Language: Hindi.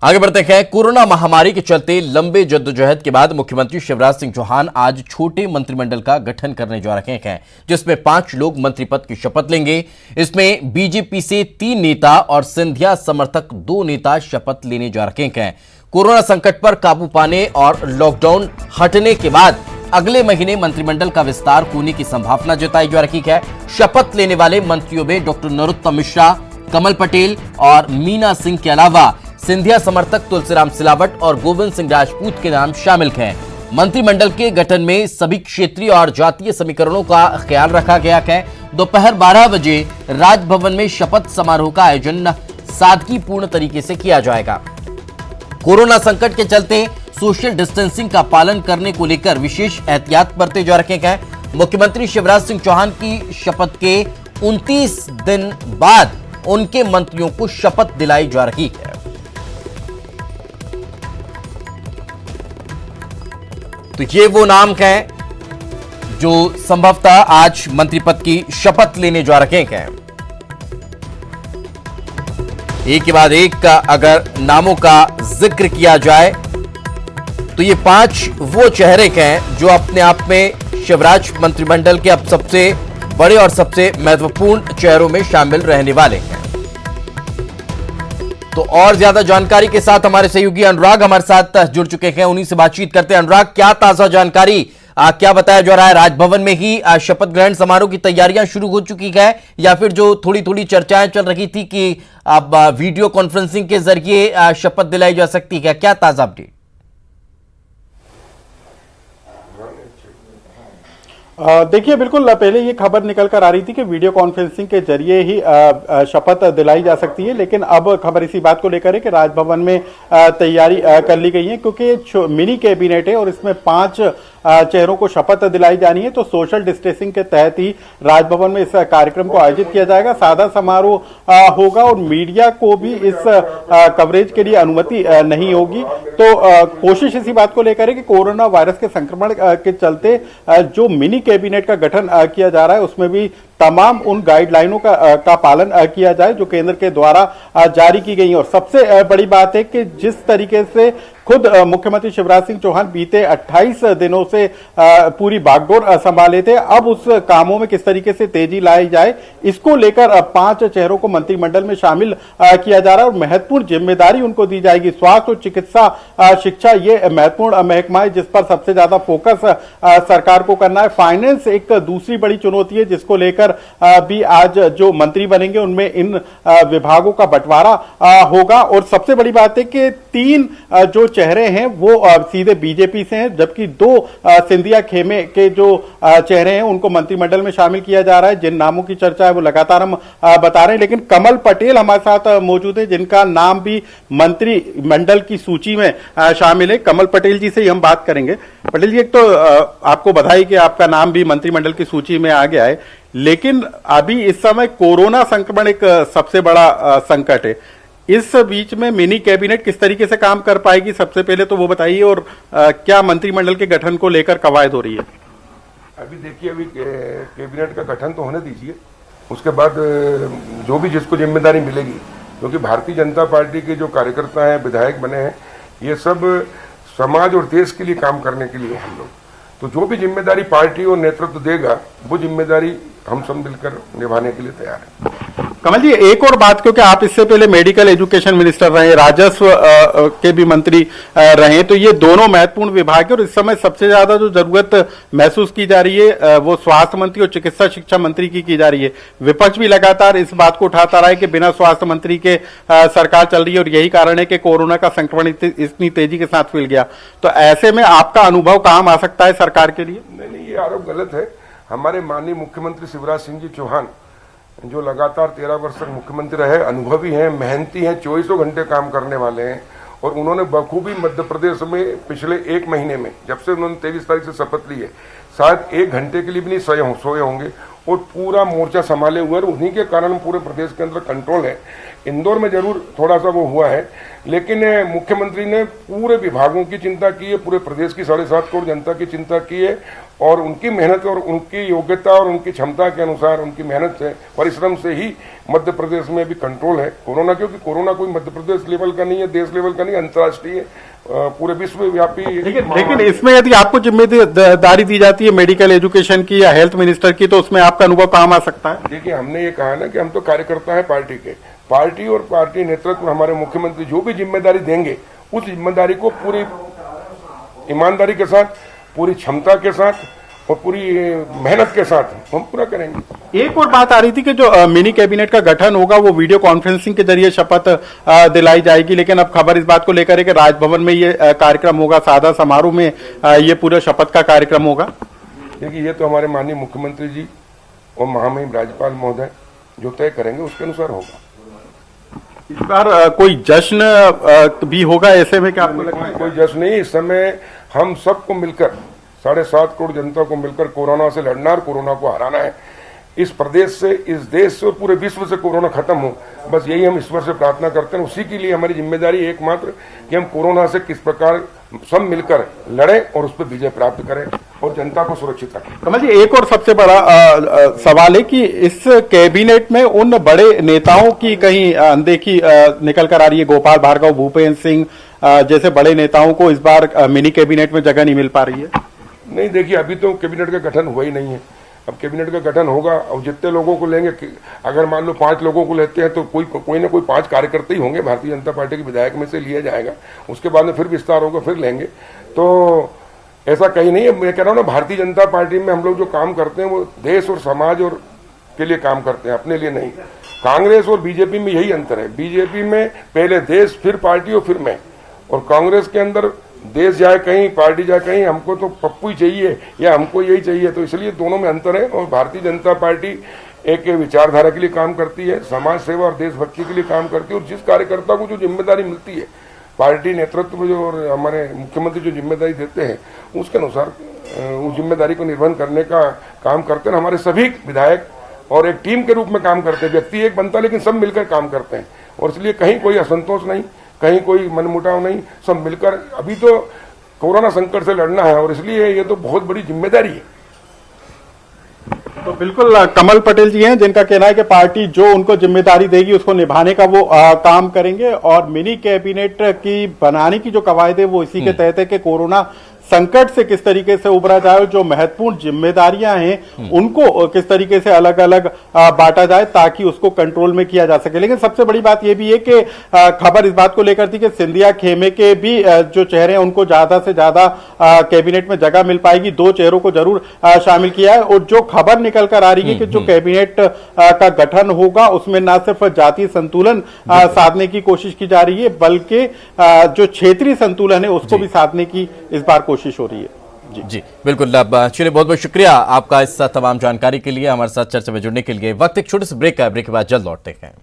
आगे बढ़ते हैं। कोरोना महामारी के चलते लंबे जद्दोजहद के बाद मुख्यमंत्री शिवराज सिंह चौहान आज छोटे मंत्रिमंडल का गठन करने जा रहे हैं, जिसमें 5 लोग मंत्री पद की शपथ लेंगे। इसमें बीजेपी से 3 नेता और सिंधिया समर्थक 2 नेता शपथ लेने जा रहे हैं। कोरोना संकट पर काबू पाने और लॉकडाउन हटने के बाद अगले महीने मंत्रिमंडल का विस्तार होने की संभावना जताई जा रही है। शपथ लेने वाले मंत्रियों में डॉक्टर नरोत्तम मिश्रा, कमल पटेल और मीना सिंह के अलावा सिंधिया समर्थक तुलसीराम सिलावट और गोविंद सिंह राजपूत के नाम शामिल हैं। मंत्रिमंडल के गठन में सभी क्षेत्रीय और जातीय समीकरणों का ख्याल रखा गया है। दोपहर 12 बजे राजभवन में शपथ समारोह का आयोजन सादगीपूर्ण तरीके से किया जाएगा। कोरोना संकट के चलते सोशल डिस्टेंसिंग का पालन करने को लेकर विशेष एहतियात बरते जा रहे हैं। मुख्यमंत्री शिवराज सिंह चौहान की शपथ के 29 दिन बाद उनके मंत्रियों को शपथ दिलाई जा रही है। तो ये वो नाम हैं जो संभवतः आज मंत्री पद की शपथ लेने जा रहे हैं। एक के बाद एक का अगर नामों का जिक्र किया जाए तो ये 5 वो चेहरे हैं जो अपने आप में शिवराज मंत्रिमंडल के अब सबसे बड़े और सबसे महत्वपूर्ण चेहरों में शामिल रहने वाले हैं। तो और ज्यादा जानकारी के साथ हमारे सहयोगी अनुराग हमारे साथ जुड़ चुके हैं, उन्हीं से बातचीत करते हैं। अनुराग, क्या ताजा जानकारी, क्या बताया जा रहा है? राजभवन में ही शपथ ग्रहण समारोह की तैयारियां शुरू हो चुकी है या फिर जो थोड़ी थोड़ी चर्चाएं चल रही थी कि अब वीडियो कॉन्फ्रेंसिंग के जरिए शपथ दिलाई जा सकती है, क्या ताजा अपडेट? देखिए, बिल्कुल पहले ये खबर निकल कर आ रही थी कि वीडियो कॉन्फ्रेंसिंग के जरिए ही शपथ दिलाई जा सकती है, लेकिन अब खबर इसी बात को लेकर है कि राजभवन में तैयारी कर ली गई है, क्योंकि मिनी कैबिनेट है और इसमें 5 चेहरों को शपथ दिलाई जानी है। तो सोशल डिस्टेंसिंग के तहत ही राजभवन में इस कार्यक्रम को आयोजित किया जाएगा। सादा समारोह होगा और मीडिया को भी इस कवरेज के लिए अनुमति नहीं होगी। तो कोशिश इसी बात को लेकर है कि कोरोना वायरस के संक्रमण के चलते जो मिनी कैबिनेट का गठन किया जा रहा है उसमें भी तमाम उन गाइडलाइनों का पालन किया जाए जो केंद्र के द्वारा जारी की गई है। और सबसे बड़ी बात है कि जिस तरीके से खुद मुख्यमंत्री शिवराज सिंह चौहान बीते 28 दिनों से पूरी बागडोर संभाले थे, अब उस कामों में किस तरीके से तेजी लाई जाए, इसको लेकर 5 चेहरों को मंत्रिमंडल में शामिल किया जा रहा है और महत्वपूर्ण जिम्मेदारी उनको दी जाएगी। स्वास्थ्य और चिकित्सा शिक्षा ये महत्वपूर्ण महकमा है जिस पर सबसे ज्यादा फोकस सरकार को करना है। फाइनेंस एक दूसरी बड़ी चुनौती है जिसको लेकर भी आज जो मंत्री बनेंगे उनमें इन विभागों का बंटवारा होगा। और सबसे बड़ी बात है कि 3 जो चेहरे हैं वो सीधे बीजेपी से हैं, जबकि 2 सिंधिया खेमे के जो चेहरे हैं उनको मंत्रिमंडल में शामिल किया जा रहा है। जिन नामों की चर्चा है वो लगातार हम बता रहे हैं, लेकिन कमल पटेल हमारे साथ मौजूद है जिनका नाम भी मंत्रिमंडल की सूची में शामिल है। कमल पटेल जी से ही हम बात करेंगे। पटेल जी, एक तो आपको बधाई कि आपका नाम भी मंत्रिमंडल की सूची में आ गया है, लेकिन अभी इस समय कोरोना संक्रमण एक सबसे बड़ा संकट है। इस बीच में मिनी कैबिनेट किस तरीके से काम कर पाएगी, सबसे पहले तो वो बताइए, और क्या मंत्रिमंडल के गठन को लेकर कवायद हो रही है? अभी देखिए, अभी कैबिनेट का गठन तो होने दीजिए, उसके बाद जो भी जिसको जिम्मेदारी मिलेगी, क्योंकि भारतीय जनता पार्टी के जो कार्यकर्ता हैं, विधायक बने हैं, ये सब समाज और देश के लिए काम करने के लिए हम लोग, तो जो भी जिम्मेदारी पार्टी और नेतृत्व देगा वो जिम्मेदारी हम सब मिलकर निभाने के लिए तैयार है। कमल जी, एक और बात, क्योंकि आप इससे पहले मेडिकल एजुकेशन मिनिस्टर रहे, राजस्व के भी मंत्री रहे, तो ये दोनों महत्वपूर्ण विभाग है और इस समय सबसे ज्यादा जो जरूरत महसूस की जा रही है वो स्वास्थ्य मंत्री और चिकित्सा शिक्षा मंत्री की जा रही है। विपक्ष भी लगातार इस बात को उठाता रहा है कि बिना स्वास्थ्य मंत्री के सरकार चल रही है और यही कारण है कि कोरोना का संक्रमण इतनी तेजी के साथ फैल गया। तो ऐसे में आपका अनुभव काम आ सकता है सरकार के लिए? नहीं, ये आरोप गलत है। हमारे माननीय मुख्यमंत्री शिवराज सिंह जी चौहान जो लगातार 13 वर्ष तक मुख्यमंत्री रहे, अनुभवी हैं, मेहनती हैं, 24 घंटे काम करने वाले हैं और उन्होंने बखूबी मध्य प्रदेश में पिछले 1 महीने में, जब से उन्होंने 23 तारीख से शपथ ली है, शायद 1 घंटे के लिए भी नहीं सोए होंगे और पूरा मोर्चा संभाले हुए, और उन्हीं के कारण पूरे प्रदेश के अंदर कंट्रोल है। इंदौर में जरूर थोड़ा सा वो हुआ है, लेकिन मुख्यमंत्री ने पूरे विभागों की चिंता की है, पूरे प्रदेश की 7.5 करोड़ जनता की चिंता की है और उनकी मेहनत और उनकी योग्यता और उनकी क्षमता के अनुसार उनकी मेहनत से, परिश्रम से ही मध्य प्रदेश में भी कंट्रोल है कोरोना, क्योंकि कोरोना कोई मध्य प्रदेश लेवल का नहीं है, देश लेवल का नहीं, अंतर्राष्ट्रीय पूरे विश्वव्यापी। लेकिन इसमें यदि आपको जिम्मेदारी दी जाती है मेडिकल एजुकेशन की या हेल्थ मिनिस्टर की, तो उसमें आपका अनुभव काम आ सकता है? देखिए, हमने ये कहा ना कि हम तो कार्यकर्ता है पार्टी के, पार्टी और पार्टी नेतृत्व हमारे मुख्यमंत्री जो भी जिम्मेदारी देंगे उस जिम्मेदारी को पूरी ईमानदारी के साथ, पूरी क्षमता के साथ और पूरी मेहनत के साथ हम पूरा करेंगे। एक और बात आ रही थी कि जो मिनी कैबिनेट का गठन होगा वो वीडियो कॉन्फ्रेंसिंग के जरिए शपथ दिलाई जाएगी, लेकिन अब खबर इस बात को लेकर है कि राजभवन में ये कार्यक्रम होगा, सादा समारोह में ये पूरा शपथ का कार्यक्रम होगा। देखिए, ये तो हमारे माननीय मुख्यमंत्री जी और महामहिम राज्यपाल महोदय जो तय करेंगे उसके अनुसार होगा। इस बार कोई जश्न भी होगा ऐसे में? क्या आपको लगता है? कोई जश्न नहीं, इस समय हम सबको मिलकर 7.5 करोड़ जनता को मिलकर कोरोना से लड़ना और कोरोना को हराना है। इस प्रदेश से, इस देश से और पूरे विश्व से कोरोना खत्म हो, बस यही हम ईश्वर से प्रार्थना करते हैं। उसी के लिए हमारी जिम्मेदारी एकमात्र कि हम कोरोना से किस प्रकार सब मिलकर लड़ें और उस पर विजय प्राप्त करें और जनता को सुरक्षित रखें। कमल जी, एक और सबसे बड़ा सवाल है कि इस कैबिनेट में उन बड़े नेताओं की कहीं अनदेखी निकल कर आ रही है। गोपाल भार्गव, भूपेंद्र सिंह जैसे बड़े नेताओं को इस बार मिनी कैबिनेट में जगह नहीं मिल पा रही है। नहीं, देखिए, अभी तो कैबिनेट का गठन हुआ ही नहीं है। अब कैबिनेट का गठन होगा और जितने लोगों को लेंगे, अगर मान लो 5 लोगों को लेते हैं तो कोई ना कोई 5 कार्यकर्ता ही होंगे, भारतीय जनता पार्टी के विधायक में से लिया जाएगा। उसके बाद में फिर विस्तार होगा, फिर लेंगे। तो ऐसा कहीं नहीं है। मैं कह रहा हूँ ना, भारतीय जनता पार्टी में हम लोग जो काम करते हैं वो देश और समाज और के लिए काम करते हैं, अपने लिए नहीं। कांग्रेस और बीजेपी में यही अंतर है। बीजेपी में पहले देश, फिर पार्टी और फिर मैं, और कांग्रेस के अंदर देश जाए कहीं, पार्टी जाए कहीं, हमको तो पप्पू ही चाहिए या हमको यही चाहिए। तो इसलिए दोनों में अंतर है। और भारतीय जनता पार्टी एक विचारधारा के लिए काम करती है, समाज सेवा और देशभक्ति के लिए काम करती है। और जिस कार्यकर्ता को जो जिम्मेदारी मिलती है, पार्टी नेतृत्व जो और हमारे मुख्यमंत्री जो जिम्मेदारी देते हैं, उसके अनुसार उस जिम्मेदारी को निर्वहन करने का काम करते हैं। हमारे सभी विधायक और एक टीम के रूप में काम करते हैं। व्यक्ति एक बनता है लेकिन सब मिलकर काम करते हैं। और इसलिए कहीं कोई असंतोष नहीं, कहीं कोई मनमुटाव नहीं, सब मिलकर। अभी तो कोरोना संकट से लड़ना है और इसलिए ये तो बहुत बड़ी जिम्मेदारी है। तो बिल्कुल कमल पटेल जी हैं जिनका कहना है कि पार्टी जो उनको जिम्मेदारी देगी उसको निभाने का वो काम करेंगे। और मिनी कैबिनेट की बनाने की जो कवायद है वो इसी के तहत है कि कोरोना संकट से किस तरीके से उबरा जाए, जो महत्वपूर्ण जिम्मेदारियां हैं उनको किस तरीके से अलग अलग बांटा जाए ताकि उसको कंट्रोल में किया जा सके। लेकिन सबसे बड़ी बात यह भी है कि खबर इस बात को लेकर थी कि सिंधिया खेमे के भी जो चेहरे हैं उनको ज्यादा से ज्यादा कैबिनेट में जगह मिल पाएगी। 2 चेहरों को जरूर शामिल किया है। और जो खबर निकल कर आ रही है कि जो कैबिनेट का गठन होगा उसमें न सिर्फ जातीय संतुलन साधने की कोशिश की जा रही है, बल्कि जो क्षेत्रीय संतुलन है उसको भी साधने की इस बार कोशिश हो रही है। जी बिल्कुल। चलिए, बहुत बहुत शुक्रिया आपका इस तमाम जानकारी के लिए, हमारे साथ चर्चा में जुड़ने के लिए। वक्त एक छोटे से ब्रेक का है, ब्रेक के बाद जल्द लौटते हैं।